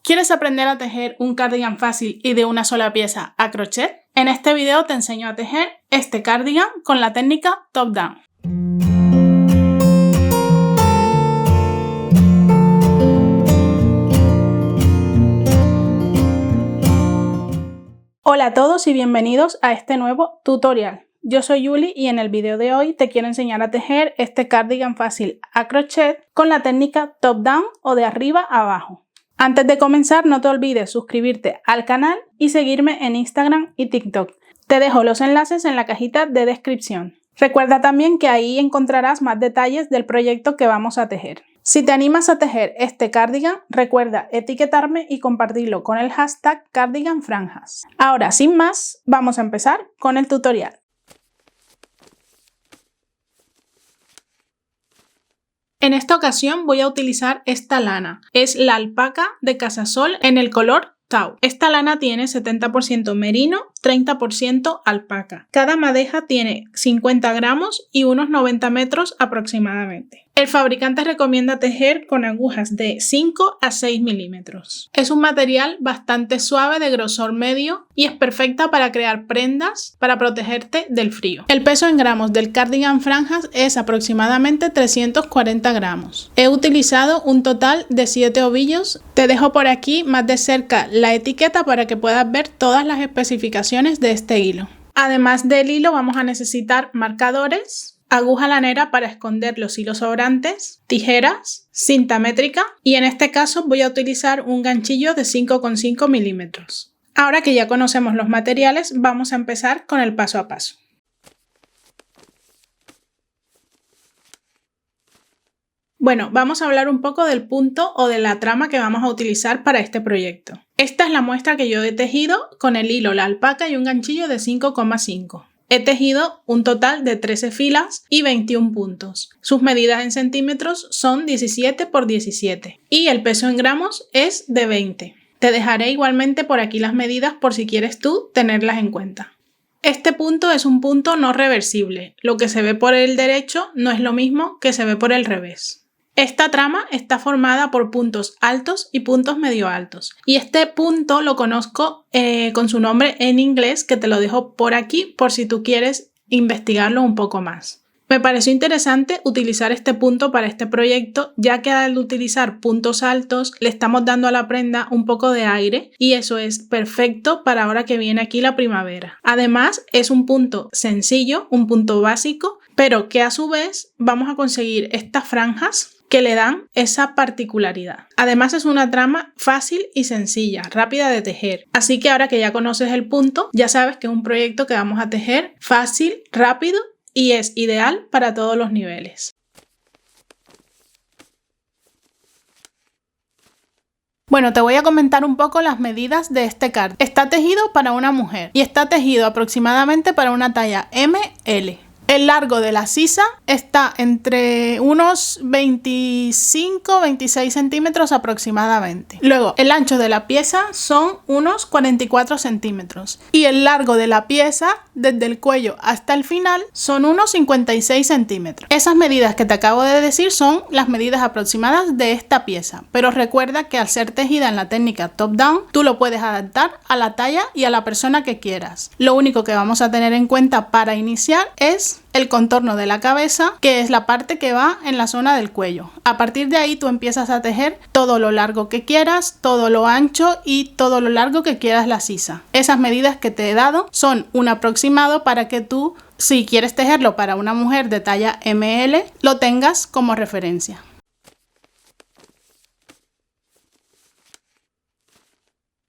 ¿Quieres aprender a tejer un cardigan fácil y de una sola pieza a crochet? En este video te enseño a tejer este cardigan con la técnica top down. Hola a todos y bienvenidos a este nuevo tutorial. Yo soy Yuli y en el video de hoy te quiero enseñar a tejer este cardigan fácil a crochet con la técnica top down o de arriba a abajo. Antes de comenzar, no te olvides suscribirte al canal y seguirme en Instagram y TikTok. Te dejo los enlaces en la cajita de descripción. Recuerda también que ahí encontrarás más detalles del proyecto que vamos a tejer. Si te animas a tejer este cardigan, recuerda etiquetarme y compartirlo con el hashtag cardiganfranjas. Ahora, sin más, vamos a empezar con el tutorial. En esta ocasión voy a utilizar esta lana. Es la alpaca de Casasol en el color Tau. Esta lana tiene 70% merino, 30% alpaca. Cada madeja tiene 50 gramos y unos 90 metros aproximadamente. El fabricante recomienda tejer con agujas de 5 a 6 milímetros. Es un material bastante suave de grosor medio y es perfecta para crear prendas para protegerte del frío. El peso en gramos del cardigan franjas es aproximadamente 340 gramos. He utilizado un total de 7 ovillos. Te dejo por aquí más de cerca la etiqueta para que puedas ver todas las especificaciones de este hilo. Además del hilo vamos a necesitar marcadores, aguja lanera para esconder los hilos sobrantes, tijeras, cinta métrica y en este caso voy a utilizar un ganchillo de 5,5 milímetros. Ahora que ya conocemos los materiales, vamos a empezar con el paso a paso. Bueno, vamos a hablar un poco del punto o de la trama que vamos a utilizar para este proyecto. Esta es la muestra que yo he tejido con el hilo, la alpaca y un ganchillo de 5,5. He tejido un total de 13 filas y 21 puntos. Sus medidas en centímetros son 17 por 17 y el peso en gramos es de 20. Te dejaré igualmente por aquí las medidas por si quieres tú tenerlas en cuenta. Este punto es un punto no reversible. Lo que se ve por el derecho no es lo mismo que se ve por el revés. Esta trama está formada por puntos altos y puntos medio altos. Y este punto lo conozco con su nombre en inglés, que te lo dejo por aquí por si tú quieres investigarlo un poco más. Me pareció interesante utilizar este punto para este proyecto, ya que al utilizar puntos altos le estamos dando a la prenda un poco de aire y eso es perfecto para ahora que viene aquí la primavera. Además es un punto sencillo, un punto básico, pero que a su vez vamos a conseguir estas franjas que le dan esa particularidad. Además es una trama fácil y sencilla, rápida de tejer. Así que ahora que ya conoces el punto, ya sabes que es un proyecto que vamos a tejer fácil, rápido y es ideal para todos los niveles. Bueno, te voy a comentar un poco las medidas de este cardigan. Está tejido para una mujer y está tejido aproximadamente para una talla ML. El largo de la sisa está entre unos 25-26 centímetros aproximadamente. Luego, el ancho de la pieza son unos 44 centímetros. Y el largo de la pieza, desde el cuello hasta el final, son unos 56 centímetros. Esas medidas que te acabo de decir son las medidas aproximadas de esta pieza. Pero recuerda que al ser tejida en la técnica top down, tú lo puedes adaptar a la talla y a la persona que quieras. Lo único que vamos a tener en cuenta para iniciar es el contorno de la cabeza, que es la parte que va en la zona del cuello. A partir de ahí tú empiezas a tejer todo lo largo que quieras, todo lo ancho y todo lo largo que quieras la sisa. Esas medidas que te he dado son un aproximado para que tú, si quieres tejerlo para una mujer de talla ML, lo tengas como referencia.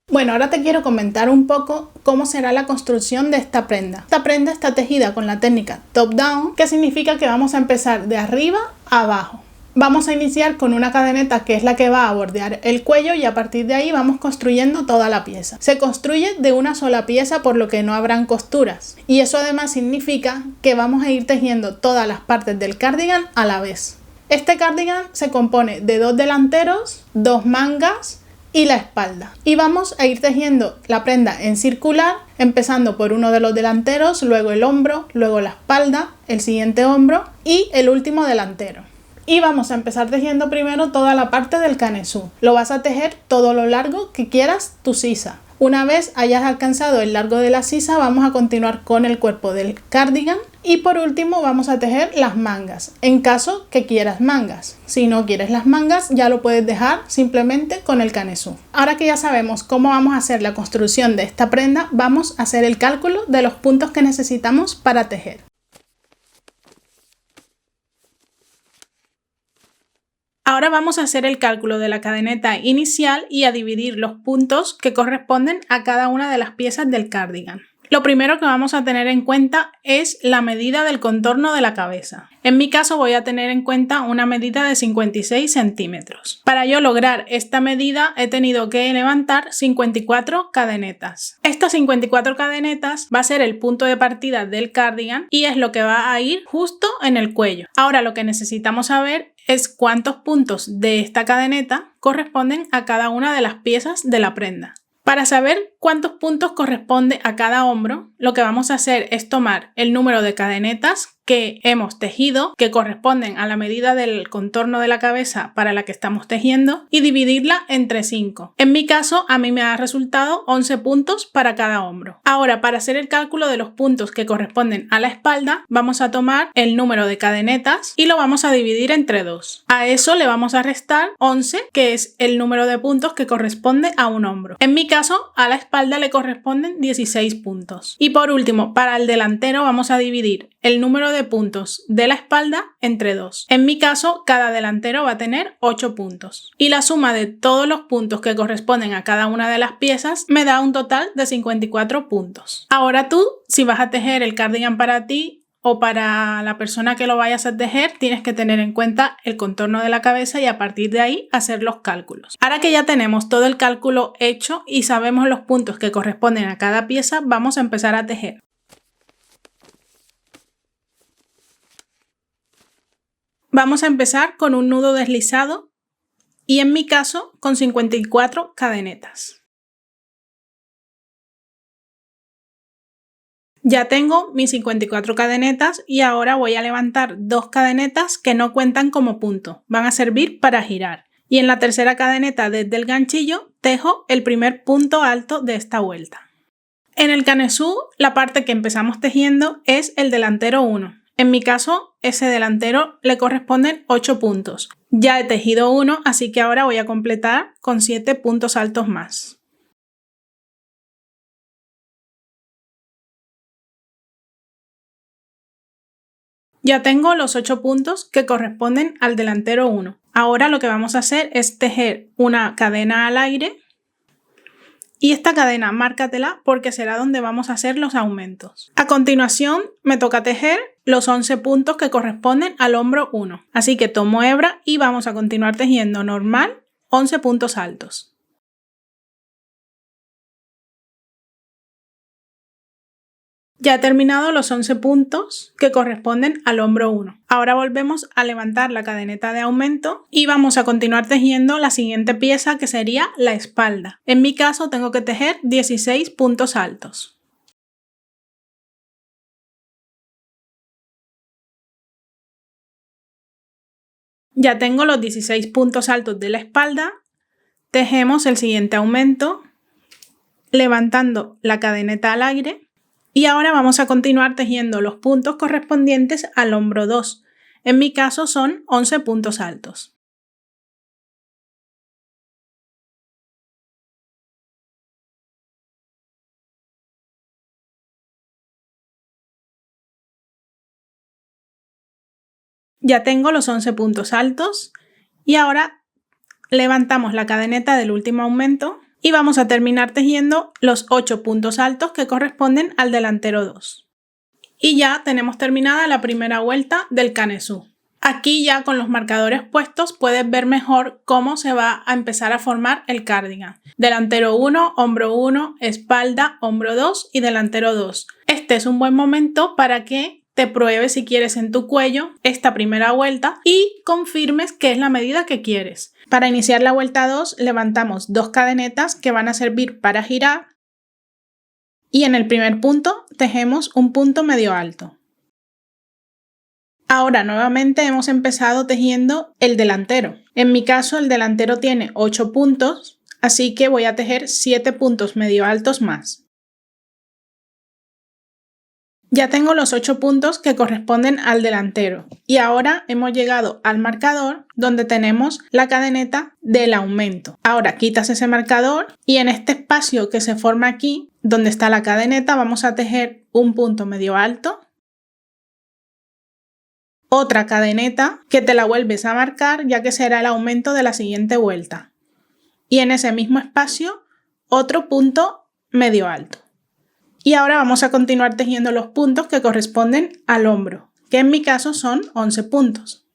Bueno, ahora te quiero comentar un poco cómo será la construcción de esta prenda. Esta prenda está tejida con la técnica top down, que significa que vamos a empezar de arriba a abajo. Vamos a iniciar con una cadeneta que es la que va a bordear el cuello y a partir de ahí vamos construyendo toda la pieza. Se construye de una sola pieza por lo que no habrán costuras. Y eso además significa que vamos a ir tejiendo todas las partes del cardigan a la vez. Este cardigan se compone de 2 delanteros, 2 mangas y la espalda. Y vamos a ir tejiendo la prenda en circular, empezando por uno de los delanteros, luego el hombro, luego la espalda, el siguiente hombro y el último delantero. Y vamos a empezar tejiendo primero toda la parte del canesú. Lo vas a tejer todo lo largo que quieras tu sisa. Una vez hayas alcanzado el largo de la sisa, vamos a continuar con el cuerpo del cardigan y por último vamos a tejer las mangas, en caso que quieras mangas. Si no quieres las mangas, ya lo puedes dejar simplemente con el canesú. Ahora que ya sabemos cómo vamos a hacer la construcción de esta prenda, vamos a hacer el cálculo de los puntos que necesitamos para tejer. Ahora vamos a hacer el cálculo de la cadeneta inicial y a dividir los puntos que corresponden a cada una de las piezas del cardigan. Lo primero que vamos a tener en cuenta es la medida del contorno de la cabeza. En mi caso voy a tener en cuenta una medida de 56 centímetros. Para yo lograr esta medida he tenido que levantar 54 cadenetas. Estas 54 cadenetas va a ser el punto de partida del cardigan y es lo que va a ir justo en el cuello. Ahora lo que necesitamos saber es cuántos puntos de esta cadeneta corresponden a cada una de las piezas de la prenda. Para saber cuántos puntos corresponde a cada hombro, lo que vamos a hacer es tomar el número de cadenetas que hemos tejido, que corresponden a la medida del contorno de la cabeza para la que estamos tejiendo, y dividirla entre 5. En mi caso, a mí me ha resultado 11 puntos para cada hombro. Ahora, para hacer el cálculo de los puntos que corresponden a la espalda, vamos a tomar el número de cadenetas y lo vamos a dividir entre 2. A eso le vamos a restar 11, que es el número de puntos que corresponde a un hombro. En mi caso, a la espalda le corresponden 16 puntos. Y por último, para el delantero vamos a dividir el número de puntos de la espalda entre 2. En mi caso, cada delantero va a tener 8 puntos. Y la suma de todos los puntos que corresponden a cada una de las piezas me da un total de 54 puntos. Ahora tú, si vas a tejer el cardigan para ti o para la persona que lo vayas a tejer, tienes que tener en cuenta el contorno de la cabeza y a partir de ahí hacer los cálculos. Ahora que ya tenemos todo el cálculo hecho y sabemos los puntos que corresponden a cada pieza, vamos a empezar a tejer. Vamos a empezar con un nudo deslizado y en mi caso con 54 cadenetas. Ya tengo mis 54 cadenetas y ahora voy a levantar 2 cadenetas que no cuentan como punto, van a servir para girar. Y en la tercera cadeneta desde el ganchillo tejo el primer punto alto de esta vuelta. En el canesú la parte que empezamos tejiendo es el delantero 1. En mi caso, ese delantero le corresponden 8 puntos. Ya he tejido 1, así que ahora voy a completar con 7 puntos altos más. Ya tengo los 8 puntos que corresponden al delantero 1. Ahora lo que vamos a hacer es tejer una cadena al aire. Y esta cadena márcatela porque será donde vamos a hacer los aumentos. A continuación me toca tejer los 11 puntos que corresponden al hombro 1. Así que tomo hebra y vamos a continuar tejiendo normal 11 puntos altos. Ya he terminado los 11 puntos que corresponden al hombro 1. Ahora volvemos a levantar la cadeneta de aumento y vamos a continuar tejiendo la siguiente pieza que sería la espalda. En mi caso tengo que tejer 16 puntos altos. Ya tengo los 16 puntos altos de la espalda. Tejemos el siguiente aumento levantando la cadeneta al aire. Y ahora vamos a continuar tejiendo los puntos correspondientes al hombro 2. En mi caso son 11 puntos altos. Ya tengo los 11 puntos altos y ahora levantamos la cadeneta del último aumento y vamos a terminar tejiendo los 8 puntos altos que corresponden al delantero 2. Y ya tenemos terminada la primera vuelta del canesú. Aquí ya con los marcadores puestos puedes ver mejor cómo se va a empezar a formar el cardigan. Delantero 1, hombro 1, espalda, hombro 2 y delantero 2. Este es un buen momento para que te pruebes si quieres en tu cuello esta primera vuelta y confirmes que es la medida que quieres. Para iniciar la vuelta 2 levantamos 2 cadenetas que van a servir para girar y en el primer punto tejemos un punto medio alto. Ahora nuevamente hemos empezado tejiendo el delantero. En mi caso el delantero tiene 8 puntos, así que voy a tejer 7 puntos medio altos más. Ya tengo los 8 puntos que corresponden al delantero y ahora hemos llegado al marcador donde tenemos la cadeneta del aumento. Ahora quitas ese marcador y en este espacio que se forma aquí donde está la cadeneta vamos a tejer un punto medio alto, otra cadeneta que te la vuelves a marcar ya que será el aumento de la siguiente vuelta y en ese mismo espacio otro punto medio alto. Y ahora vamos a continuar tejiendo los puntos que corresponden al hombro, que en mi caso son 11 puntos.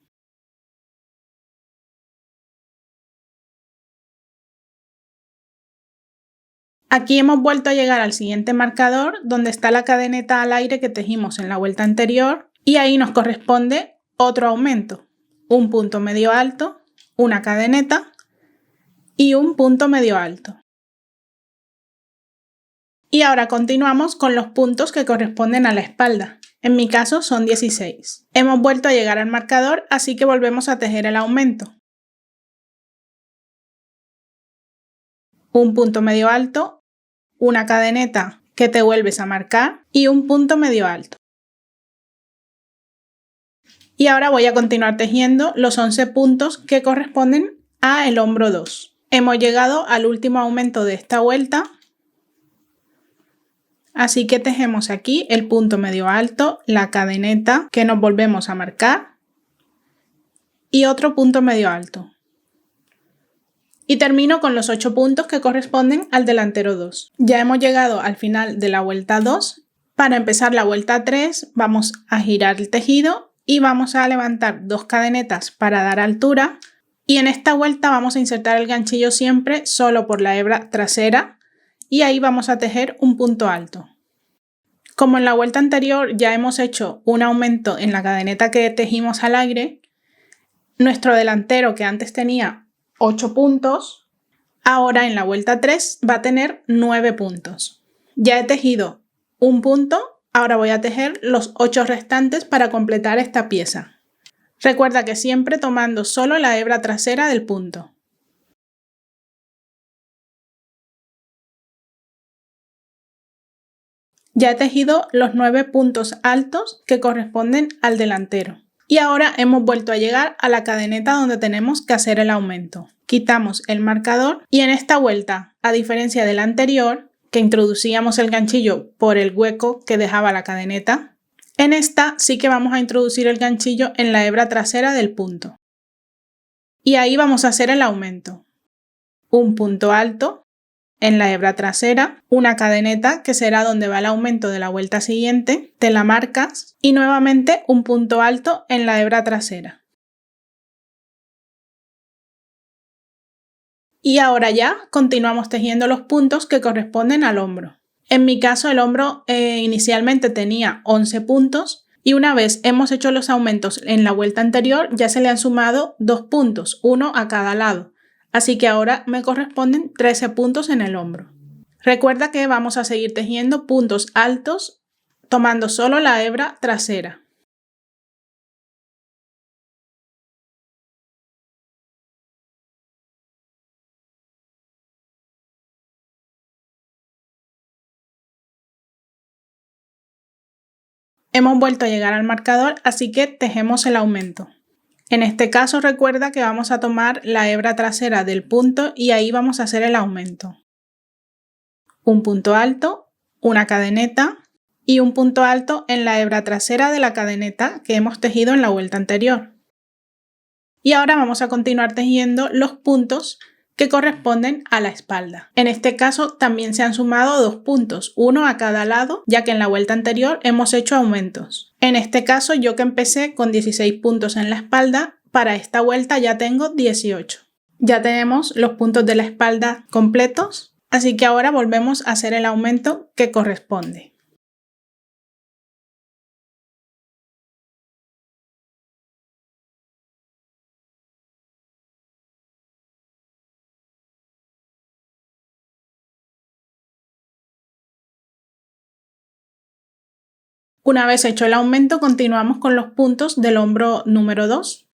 Aquí hemos vuelto a llegar al siguiente marcador, donde está la cadeneta al aire que tejimos en la vuelta anterior, y ahí nos corresponde otro aumento, un punto medio alto, una cadeneta y un punto medio alto. Y ahora continuamos con los puntos que corresponden a la espalda. En mi caso son 16. Hemos vuelto a llegar al marcador, así que volvemos a tejer el aumento. Un punto medio alto, una cadeneta que te vuelves a marcar y un punto medio alto. Y ahora voy a continuar tejiendo los 11 puntos que corresponden a el hombro 2. Hemos llegado al último aumento de esta vuelta. Así que tejemos aquí el punto medio alto, la cadeneta que nos volvemos a marcar y otro punto medio alto. Y termino con los 8 puntos que corresponden al delantero 2. Ya hemos llegado al final de la vuelta 2. Para empezar la vuelta 3 vamos a girar el tejido y vamos a levantar 2 cadenetas para dar altura. Y en esta vuelta vamos a insertar el ganchillo siempre solo por la hebra trasera y ahí vamos a tejer un punto alto. Como en la vuelta anterior ya hemos hecho un aumento en la cadeneta que tejimos al aire, nuestro delantero que antes tenía 8 puntos, ahora en la vuelta 3 va a tener 9 puntos. Ya he tejido un punto, ahora voy a tejer los 8 restantes para completar esta pieza. Recuerda que siempre tomando solo la hebra trasera del punto. Ya he tejido los 9 puntos altos que corresponden al delantero. Y ahora hemos vuelto a llegar a la cadeneta donde tenemos que hacer el aumento. Quitamos el marcador y en esta vuelta, a diferencia de la anterior, que introducíamos el ganchillo por el hueco que dejaba la cadeneta, en esta sí que vamos a introducir el ganchillo en la hebra trasera del punto. Y ahí vamos a hacer el aumento. Un punto alto en la hebra trasera, una cadeneta que será donde va el aumento de la vuelta siguiente, te la marcas y nuevamente un punto alto en la hebra trasera. Y ahora ya continuamos tejiendo los puntos que corresponden al hombro. En mi caso el hombro inicialmente tenía 11 puntos y una vez hemos hecho los aumentos en la vuelta anterior ya se le han sumado 2 puntos, uno a cada lado. Así que ahora me corresponden 13 puntos en el hombro. Recuerda que vamos a seguir tejiendo puntos altos tomando solo la hebra trasera. Hemos vuelto a llegar al marcador, así que tejemos el aumento. En este caso recuerda que vamos a tomar la hebra trasera del punto y ahí vamos a hacer el aumento. Un punto alto, una cadeneta y un punto alto en la hebra trasera de la cadeneta que hemos tejido en la vuelta anterior. Y ahora vamos a continuar tejiendo los puntos que corresponden a la espalda. En este caso también se han sumado 2 puntos, uno a cada lado, ya que en la vuelta anterior hemos hecho aumentos. En este caso yo que empecé con 16 puntos en la espalda, para esta vuelta ya tengo 18. Ya tenemos los puntos de la espalda completos, así que ahora volvemos a hacer el aumento que corresponde. Una vez hecho el aumento, continuamos con los puntos del hombro número 2.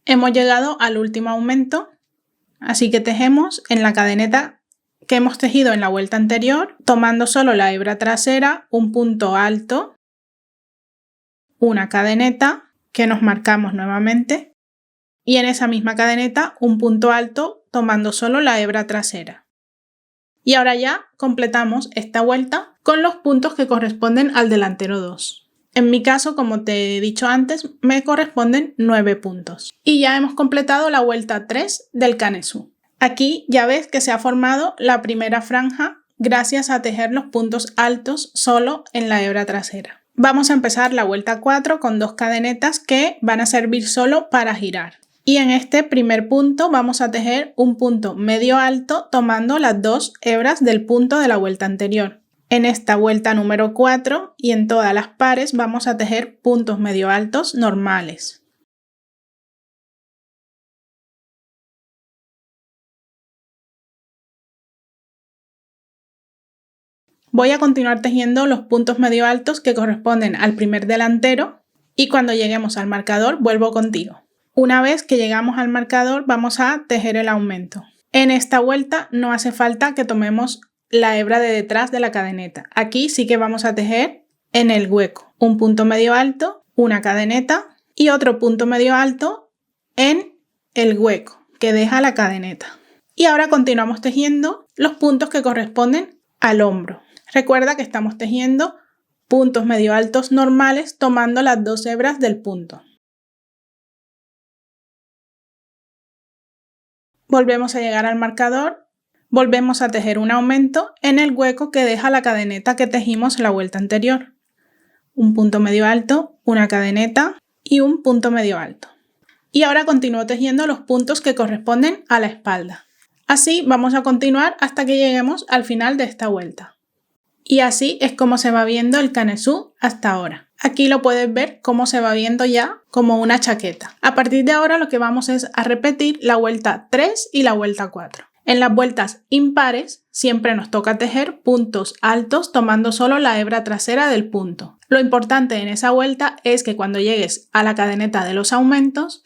Hemos llegado al último aumento, así que tejemos en la cadeneta que hemos tejido en la vuelta anterior, tomando solo la hebra trasera, un punto alto, una cadeneta que nos marcamos nuevamente y en esa misma cadeneta un punto alto tomando solo la hebra trasera. Y ahora ya completamos esta vuelta con los puntos que corresponden al delantero 2. En mi caso, como te he dicho antes, me corresponden 9 puntos. Y ya hemos completado la vuelta 3 del canesú. Aquí ya ves que se ha formado la primera franja gracias a tejer los puntos altos solo en la hebra trasera. Vamos a empezar la vuelta 4 con 2 cadenetas que van a servir solo para girar. Y en este primer punto vamos a tejer un punto medio alto tomando las 2 hebras del punto de la vuelta anterior. En esta vuelta número 4 y en todas las pares vamos a tejer puntos medio altos normales. Voy a continuar tejiendo los puntos medio altos que corresponden al primer delantero y cuando lleguemos al marcador vuelvo contigo. Una vez que llegamos al marcador vamos a tejer el aumento. En esta vuelta no hace falta que tomemos la hebra de detrás de la cadeneta. Aquí sí que vamos a tejer en el hueco. Un punto medio alto, una cadeneta y otro punto medio alto en el hueco que deja la cadeneta. Y ahora continuamos tejiendo los puntos que corresponden al hombro. Recuerda que estamos tejiendo puntos medio altos normales tomando las 2 hebras del punto. Volvemos a llegar al marcador, volvemos a tejer un aumento en el hueco que deja la cadeneta que tejimos la vuelta anterior. Un punto medio alto, una cadeneta y un punto medio alto. Y ahora continúo tejiendo los puntos que corresponden a la espalda. Así vamos a continuar hasta que lleguemos al final de esta vuelta. Y así es como se va viendo el canesú hasta ahora. Aquí lo puedes ver cómo se va viendo ya como una chaqueta. A partir de ahora lo que vamos es a repetir la vuelta 3 y la vuelta 4. En las vueltas impares siempre nos toca tejer puntos altos tomando solo la hebra trasera del punto. Lo importante en esa vuelta es que cuando llegues a la cadeneta de los aumentos,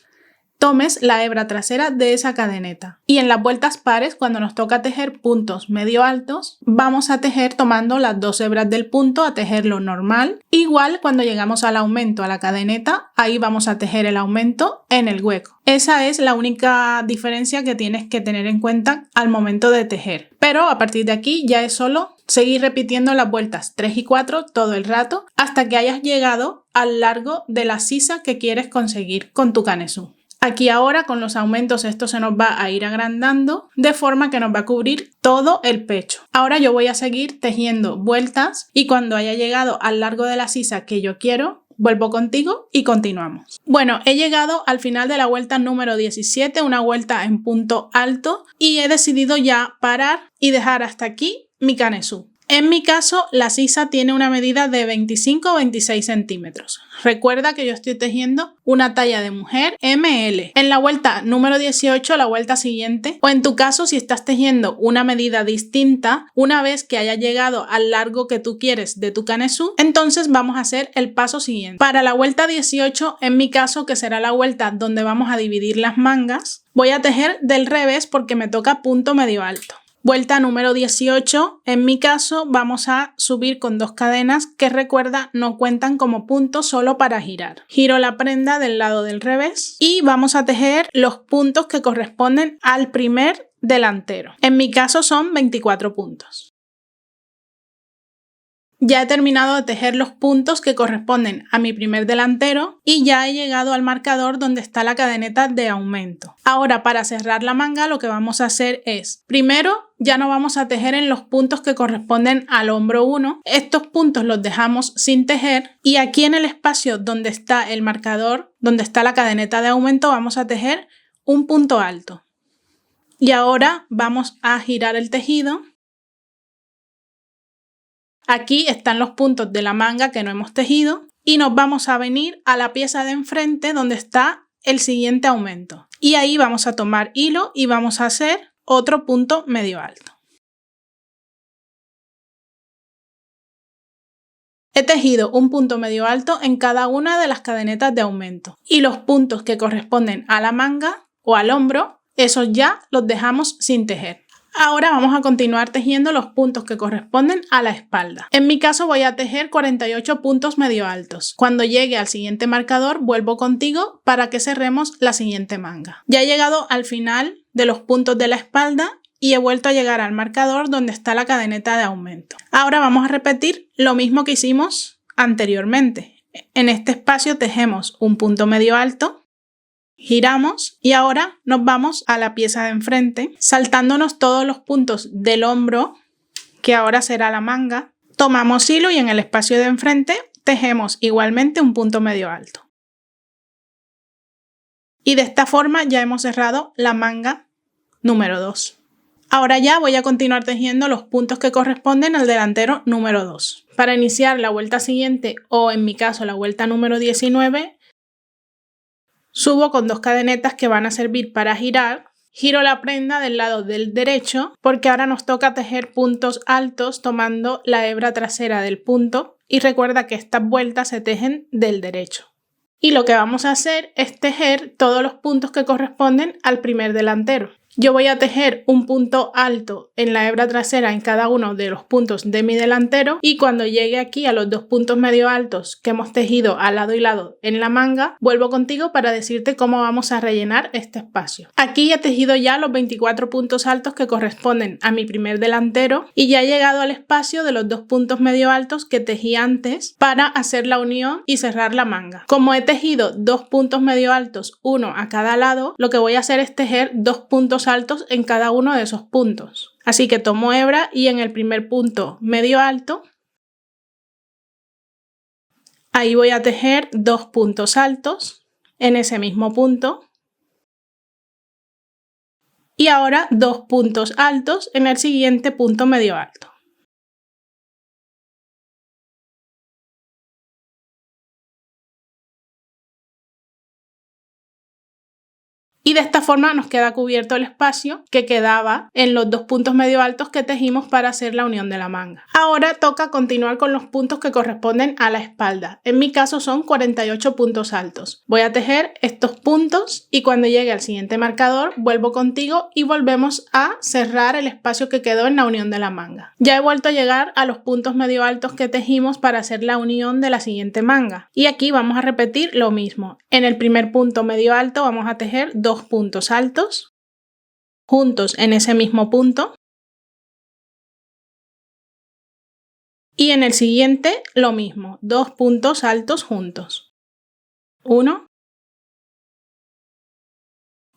tomes la hebra trasera de esa cadeneta. Y en las vueltas pares, cuando nos toca tejer puntos medio altos, vamos a tejer tomando las 2 hebras del punto a tejerlo normal. Igual cuando llegamos al aumento a la cadeneta, ahí vamos a tejer el aumento en el hueco. Esa es la única diferencia que tienes que tener en cuenta al momento de tejer. Pero a partir de aquí ya es solo seguir repitiendo las vueltas 3 y 4 todo el rato hasta que hayas llegado al largo de la sisa que quieres conseguir con tu canesú. Aquí ahora con los aumentos esto se nos va a ir agrandando de forma que nos va a cubrir todo el pecho. Ahora yo voy a seguir tejiendo vueltas y cuando haya llegado al largo de la sisa que yo quiero, vuelvo contigo y continuamos. Bueno, he llegado al final de la vuelta número 17, una vuelta en punto alto y he decidido ya parar y dejar hasta aquí mi canesú. En mi caso, la sisa tiene una medida de 25 o 26 centímetros. Recuerda que yo estoy tejiendo una talla de mujer ML. En la vuelta número 18, la vuelta siguiente, o en tu caso, si estás tejiendo una medida distinta, una vez que haya llegado al largo que tú quieres de tu canesú, entonces vamos a hacer el paso siguiente. Para la vuelta 18, en mi caso, que será la vuelta donde vamos a dividir las mangas, voy a tejer del revés porque me toca punto medio alto. Vuelta número 18, en mi caso vamos a subir con 2 cadenas que recuerda no cuentan como puntos solo para girar. Giro la prenda del lado del revés y vamos a tejer los puntos que corresponden al primer delantero. En mi caso son 24 puntos. Ya he terminado de tejer los puntos que corresponden a mi primer delantero y ya he llegado al marcador donde está la cadeneta de aumento. Ahora para cerrar la manga lo que vamos a hacer es, primero ya no vamos a tejer en los puntos que corresponden al hombro 1. Estos puntos los dejamos sin tejer y aquí en el espacio donde está el marcador, donde está la cadeneta de aumento, vamos a tejer un punto alto. Y ahora vamos a girar el tejido. Aquí están los puntos de la manga que no hemos tejido y nos vamos a venir a la pieza de enfrente donde está el siguiente aumento. Y ahí vamos a tomar hilo y vamos a hacer otro punto medio alto. He tejido un punto medio alto en cada una de las cadenetas de aumento y los puntos que corresponden a la manga o al hombro, esos ya los dejamos sin tejer. Ahora vamos a continuar tejiendo los puntos que corresponden a la espalda. En mi caso voy a tejer 48 puntos medio altos. Cuando llegue al siguiente marcador vuelvo contigo para que cerremos la siguiente manga. Ya he llegado al final de los puntos de la espalda y he vuelto a llegar al marcador donde está la cadeneta de aumento. Ahora vamos a repetir lo mismo que hicimos anteriormente. En este espacio tejemos un punto medio alto, giramos y ahora nos vamos a la pieza de enfrente, saltándonos todos los puntos del hombro, que ahora será la manga. Tomamos hilo y en el espacio de enfrente tejemos igualmente un punto medio alto. Y de esta forma ya hemos cerrado la manga número 2. Ahora ya voy a continuar tejiendo los puntos que corresponden al delantero número 2. Para iniciar la vuelta siguiente, o en mi caso la vuelta número 19, subo con 2 cadenetas que van a servir para girar. Giro la prenda del lado del derecho porque ahora nos toca tejer puntos altos tomando la hebra trasera del punto y recuerda que estas vueltas se tejen del derecho. Y lo que vamos a hacer es tejer todos los puntos que corresponden al primer delantero. Yo voy a tejer un punto alto en la hebra trasera en cada uno de los puntos de mi delantero y cuando llegue aquí a los 2 puntos medio altos que hemos tejido al lado y lado en la manga, vuelvo contigo para decirte cómo vamos a rellenar este espacio. Aquí he tejido ya los 24 puntos altos que corresponden a mi primer delantero y ya he llegado al espacio de los 2 puntos medio altos que tejí antes para hacer la unión y cerrar la manga. Como he tejido 2 puntos medio altos, uno a cada lado, lo que voy a hacer es tejer 2 puntos altos en cada uno de esos puntos. Así que tomo hebra y en el primer punto medio alto, ahí voy a tejer 2 puntos altos en ese mismo punto y ahora 2 puntos altos en el siguiente punto medio alto. Y de esta forma nos queda cubierto el espacio que quedaba en los 2 puntos medio altos que tejimos para hacer la unión de la manga. Ahora toca continuar con los puntos que corresponden a la espalda. En mi caso son 48 puntos altos. Voy a tejer estos puntos y cuando llegue al siguiente marcador vuelvo contigo y volvemos a cerrar el espacio que quedó en la unión de la manga. Ya he vuelto a llegar a los puntos medio altos que tejimos para hacer la unión de la siguiente manga. Y aquí vamos a repetir lo mismo. En el primer punto medio alto vamos a tejer 2 puntos altos juntos en ese mismo punto y en el siguiente lo mismo, 2 puntos altos juntos, 1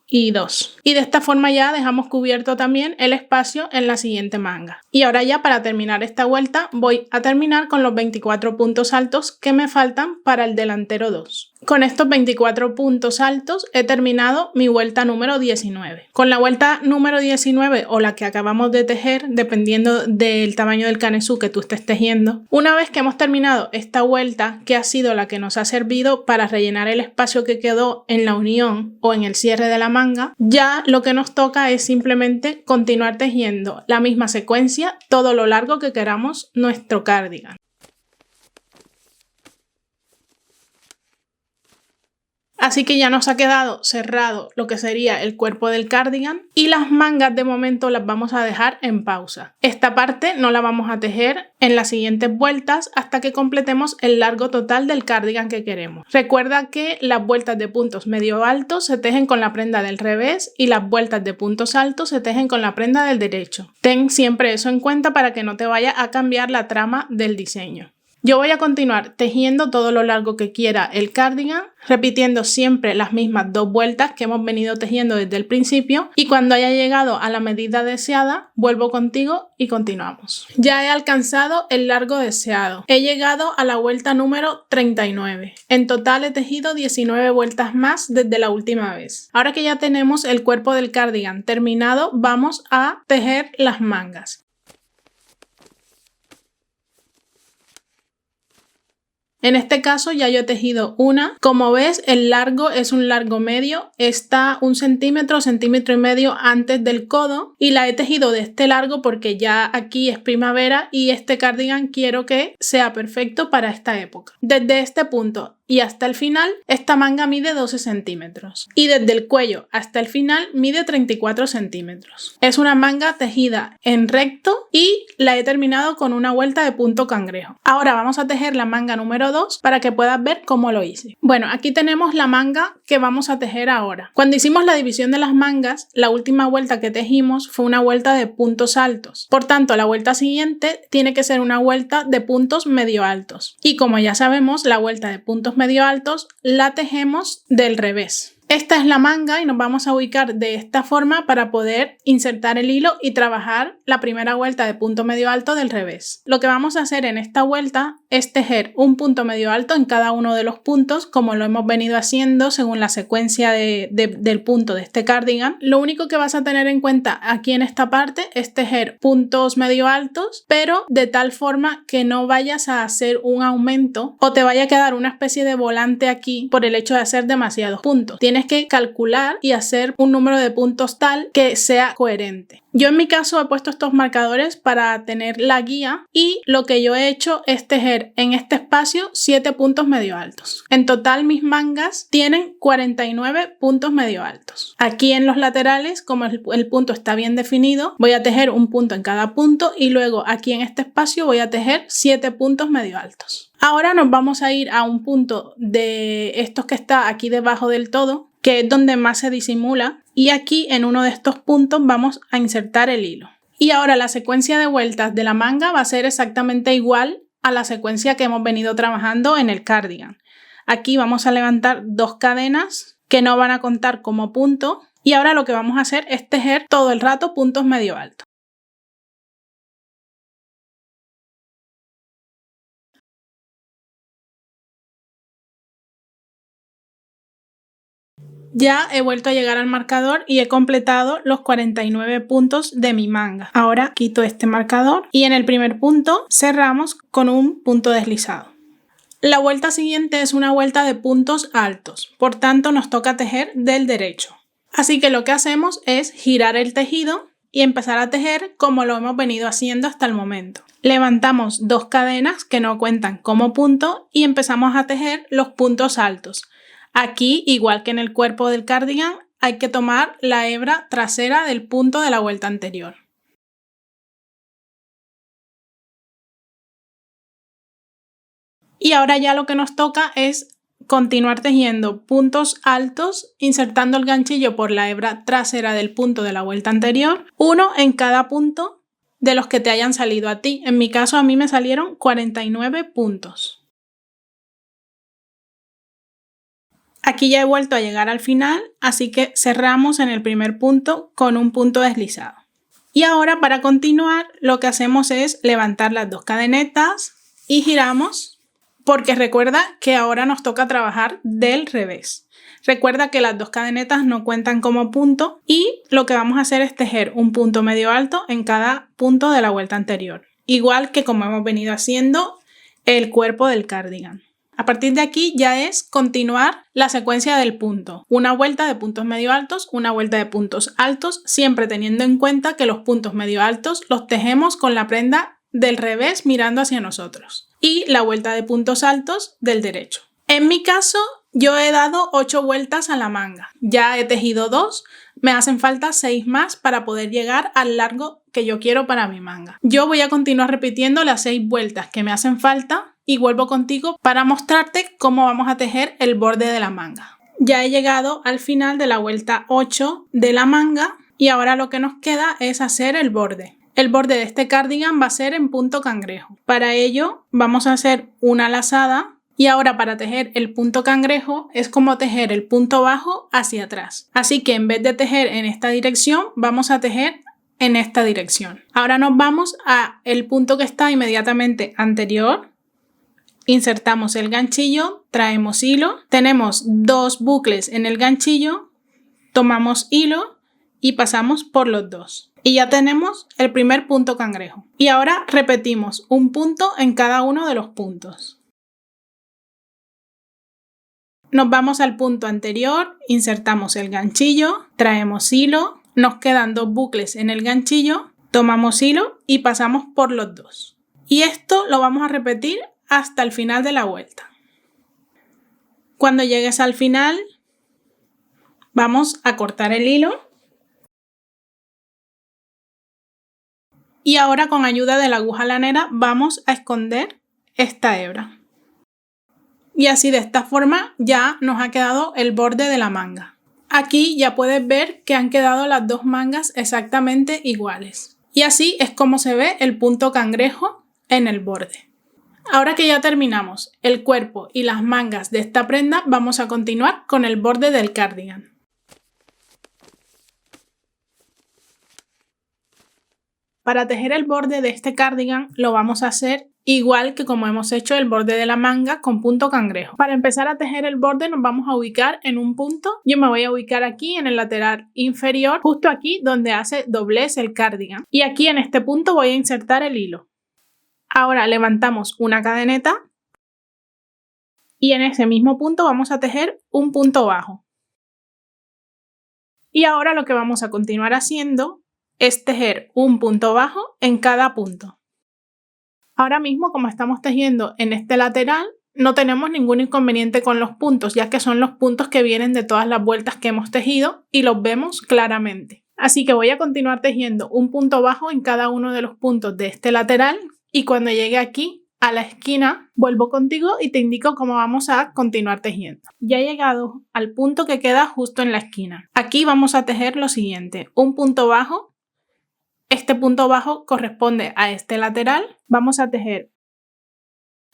y 2. Y de esta forma ya dejamos cubierto también el espacio en la siguiente manga. Y ahora ya para terminar esta vuelta voy a terminar con los 24 puntos altos que me faltan para el delantero 2. Con estos 24 puntos altos he terminado mi vuelta número 19. Con la vuelta número 19 o la que acabamos de tejer, dependiendo del tamaño del canesú que tú estés tejiendo, una vez que hemos terminado esta vuelta, que ha sido la que nos ha servido para rellenar el espacio que quedó en la unión o en el cierre de la manga, ya lo que nos toca es simplemente continuar tejiendo la misma secuencia todo lo largo que queramos nuestro cardigan. Así que ya nos ha quedado cerrado lo que sería el cuerpo del cardigan y las mangas de momento las vamos a dejar en pausa. Esta parte no la vamos a tejer en las siguientes vueltas hasta que completemos el largo total del cardigan que queremos. Recuerda que las vueltas de puntos medio altos se tejen con la prenda del revés y las vueltas de puntos altos se tejen con la prenda del derecho. Ten siempre eso en cuenta para que no te vaya a cambiar la trama del diseño. Yo voy a continuar tejiendo todo lo largo que quiera el cardigan, repitiendo siempre las mismas 2 vueltas que hemos venido tejiendo desde el principio y cuando haya llegado a la medida deseada, vuelvo contigo y continuamos. Ya he alcanzado el largo deseado. He llegado a la vuelta número 39. En total he tejido 19 vueltas más desde la última vez. Ahora que ya tenemos el cuerpo del cardigan terminado, vamos a tejer las mangas. En este caso ya yo he tejido una. Como ves, el largo es un largo medio, está 1 centímetro, centímetro y medio antes del codo y la he tejido de este largo porque ya aquí es primavera y este cardigan quiero que sea perfecto para esta época. Desde este punto y hasta el final, esta manga mide 12 centímetros y desde el cuello hasta el final mide 34 centímetros. Es una manga tejida en recto y la he terminado con una vuelta de punto cangrejo. Ahora vamos a tejer la manga número 2 para que puedas ver cómo lo hice. Bueno, aquí tenemos la manga que vamos a tejer ahora. Cuando hicimos la división de las mangas, la última vuelta que tejimos fue una vuelta de puntos altos. Por tanto, la vuelta siguiente tiene que ser una vuelta de puntos medio altos. Y como ya sabemos, la vuelta de puntos medio altos la tejemos del revés. Esta es la manga y nos vamos a ubicar de esta forma para poder insertar el hilo y trabajar la primera vuelta de punto medio alto del revés. Lo que vamos a hacer en esta vuelta es tejer un punto medio alto en cada uno de los puntos, como lo hemos venido haciendo según la secuencia del punto de este cardigan. Lo único que vas a tener en cuenta aquí en esta parte es tejer puntos medio altos, pero de tal forma que no vayas a hacer un aumento o te vaya a quedar una especie de volante aquí por el hecho de hacer demasiados puntos. Tienes que calcular y hacer un número de puntos tal que sea coherente. Yo en mi caso he puesto estos marcadores para tener la guía y lo que yo he hecho es tejer en este espacio 7 puntos medio altos. En total mis mangas tienen 49 puntos medio altos. Aquí en los laterales, como el punto está bien definido, voy a tejer un punto en cada punto y luego aquí en este espacio voy a tejer 7 puntos medio altos. Ahora nos vamos a ir a un punto de estos que está aquí debajo del todo, que es donde más se disimula, y aquí en uno de estos puntos vamos a insertar el hilo. Y ahora la secuencia de vueltas de la manga va a ser exactamente igual a la secuencia que hemos venido trabajando en el cardigan. Aquí vamos a levantar 2 cadenas que no van a contar como punto y ahora lo que vamos a hacer es tejer todo el rato puntos medio altos. Ya he vuelto a llegar al marcador y he completado los 49 puntos de mi manga. Ahora quito este marcador y en el primer punto cerramos con un punto deslizado. La vuelta siguiente es una vuelta de puntos altos, por tanto nos toca tejer del derecho. Así que lo que hacemos es girar el tejido y empezar a tejer como lo hemos venido haciendo hasta el momento. Levantamos 2 cadenas que no cuentan como punto y empezamos a tejer los puntos altos. Aquí, igual que en el cuerpo del cardigan, hay que tomar la hebra trasera del punto de la vuelta anterior. Y ahora ya lo que nos toca es continuar tejiendo puntos altos, insertando el ganchillo por la hebra trasera del punto de la vuelta anterior, uno en cada punto de los que te hayan salido a ti. En mi caso, a mí me salieron 49 puntos. Aquí ya he vuelto a llegar al final, así que cerramos en el primer punto con un punto deslizado. Y ahora para continuar lo que hacemos es levantar las 2 cadenetas y giramos porque recuerda que ahora nos toca trabajar del revés. Recuerda que las 2 cadenetas no cuentan como punto y lo que vamos a hacer es tejer un punto medio alto en cada punto de la vuelta anterior. Igual que como hemos venido haciendo el cuerpo del cardigan. A partir de aquí ya es continuar la secuencia del punto. Una vuelta de puntos medio altos, una vuelta de puntos altos, siempre teniendo en cuenta que los puntos medio altos los tejemos con la prenda del revés mirando hacia nosotros. Y la vuelta de puntos altos del derecho. En mi caso, yo he dado 8 vueltas a la manga. Ya he tejido 2, me hacen falta 6 más para poder llegar al largo que yo quiero para mi manga. Yo voy a continuar repitiendo las 6 vueltas que me hacen falta y vuelvo contigo para mostrarte cómo vamos a tejer el borde de la manga. Ya he llegado al final de la vuelta 8 de la manga y ahora lo que nos queda es hacer el borde. El borde de este cardigan va a ser en punto cangrejo. Para ello vamos a hacer una lazada y ahora para tejer el punto cangrejo es como tejer el punto bajo hacia atrás. Así que en vez de tejer en esta dirección vamos a tejer en esta dirección. Ahora nos vamos a el punto que está inmediatamente anterior. Insertamos el ganchillo, traemos hilo, tenemos 2 bucles en el ganchillo, tomamos hilo y pasamos por los 2. Y ya tenemos el primer punto cangrejo. Y ahora repetimos un punto en cada uno de los puntos. Nos vamos al punto anterior, insertamos el ganchillo, traemos hilo, nos quedan 2 bucles en el ganchillo, tomamos hilo y pasamos por los 2. Y esto lo vamos a repetir hasta el final de la vuelta. Cuando llegues al final, vamos a cortar el hilo. Y ahora con ayuda de la aguja lanera vamos a esconder esta hebra. Y así de esta forma ya nos ha quedado el borde de la manga. Aquí ya puedes ver que han quedado las 2 mangas exactamente iguales. Y así es como se ve el punto cangrejo en el borde. Ahora que ya terminamos el cuerpo y las mangas de esta prenda, vamos a continuar con el borde del cardigan. Para tejer el borde de este cardigan lo vamos a hacer igual que como hemos hecho el borde de la manga con punto cangrejo. Para empezar a tejer el borde nos vamos a ubicar en un punto. Yo me voy a ubicar aquí en el lateral inferior, justo aquí donde hace doblez el cardigan. Y aquí en este punto voy a insertar el hilo. Ahora levantamos una cadeneta y en ese mismo punto vamos a tejer un punto bajo. Y ahora lo que vamos a continuar haciendo es tejer un punto bajo en cada punto. Ahora mismo, como estamos tejiendo en este lateral, no tenemos ningún inconveniente con los puntos, ya que son los puntos que vienen de todas las vueltas que hemos tejido y los vemos claramente. Así que voy a continuar tejiendo un punto bajo en cada uno de los puntos de este lateral y cuando llegue aquí a la esquina vuelvo contigo y te indico cómo vamos a continuar tejiendo. Ya he llegado al punto que queda justo en la esquina. Aquí vamos a tejer lo siguiente: un punto bajo. Este punto bajo corresponde a este lateral. Vamos a tejer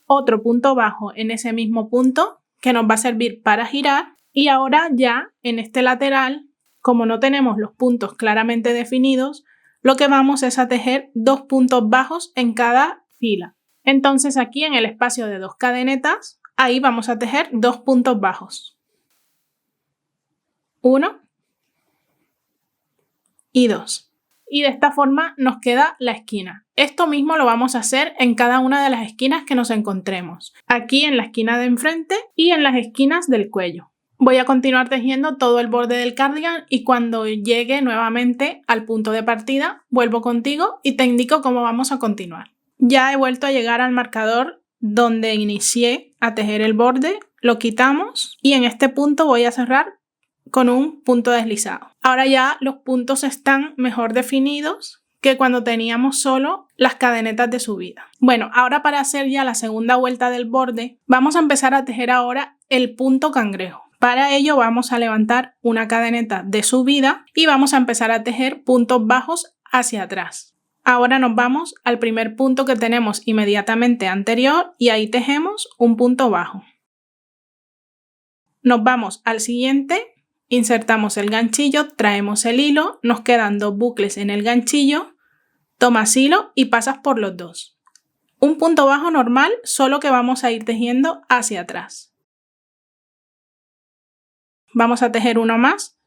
otro punto bajo en ese mismo punto que nos va a servir para girar. Y ahora ya en este lateral, como no tenemos los puntos claramente definidos, lo que vamos es a tejer 2 puntos bajos en cada fila. Entonces aquí en el espacio de 2 cadenetas, ahí vamos a tejer 2 puntos bajos. 1 y 2. Y de esta forma nos queda la esquina. Esto mismo lo vamos a hacer en cada una de las esquinas que nos encontremos. Aquí en la esquina de enfrente y en las esquinas del cuello. Voy a continuar tejiendo todo el borde del cardigan y cuando llegue nuevamente al punto de partida, vuelvo contigo y te indico cómo vamos a continuar. Ya he vuelto a llegar al marcador donde inicié a tejer el borde, lo quitamos y en este punto voy a cerrar con un punto deslizado. Ahora ya los puntos están mejor definidos que cuando teníamos solo las cadenetas de subida. Bueno, ahora para hacer ya la segunda vuelta del borde, vamos a empezar a tejer ahora el punto cangrejo. Para ello vamos a levantar una cadeneta de subida y vamos a empezar a tejer puntos bajos hacia atrás. Ahora nos vamos al primer punto que tenemos inmediatamente anterior y ahí tejemos un punto bajo. Nos vamos al siguiente. Insertamos el ganchillo, traemos el hilo, nos quedan 2 bucles en el ganchillo, tomas hilo y pasas por los 2. Un punto bajo normal, solo que vamos a ir tejiendo hacia atrás. Vamos a tejer uno más.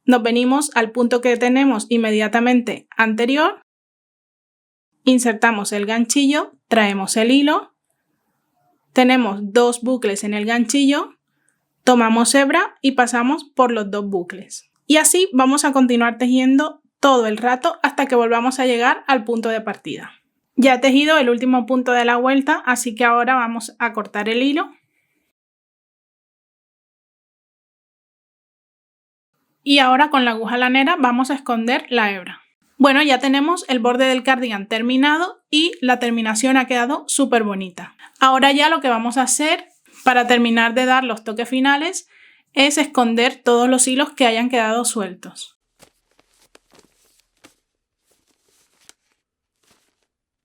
Nos venimos al punto que tenemos inmediatamente anterior, insertamos el ganchillo, traemos el hilo, tenemos 2 bucles en el ganchillo, tomamos hebra y pasamos por los 2 bucles. Y así vamos a continuar tejiendo todo el rato hasta que volvamos a llegar al punto de partida. Ya he tejido el último punto de la vuelta, así que ahora vamos a cortar el hilo. Y ahora con la aguja lanera vamos a esconder la hebra. Bueno, ya tenemos el borde del cardigan terminado y la terminación ha quedado súper bonita. Ahora ya lo que vamos a hacer para terminar de dar los toques finales es esconder todos los hilos que hayan quedado sueltos.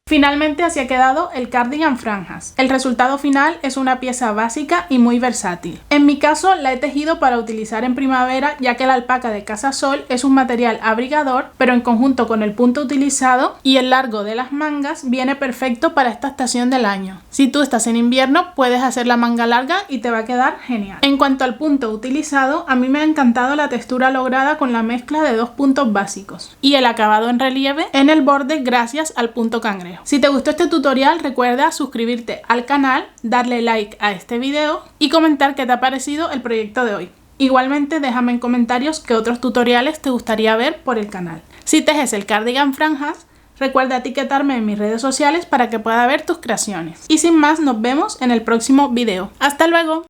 Finalmente así ha quedado el cardigan franjas. El resultado final es una pieza básica y muy versátil. En mi caso la he tejido para utilizar en primavera, ya que la alpaca de Casa Sol es un material abrigador, pero en conjunto con el punto utilizado y el largo de las mangas viene perfecto para esta estación del año. Si tú estás en invierno puedes hacer la manga larga y te va a quedar genial. En cuanto al punto utilizado, a mí me ha encantado la textura lograda con la mezcla de 2 puntos básicos y el acabado en relieve en el borde gracias al punto cangrejo. correo. Si te gustó este tutorial, recuerda suscribirte al canal, darle like a este video y comentar qué te ha parecido el proyecto de hoy. Igualmente déjame en comentarios qué otros tutoriales te gustaría ver por el canal. Si tejes el cardigan franjas, recuerda etiquetarme en mis redes sociales para que pueda ver tus creaciones. Y sin más, nos vemos en el próximo video. ¡Hasta luego!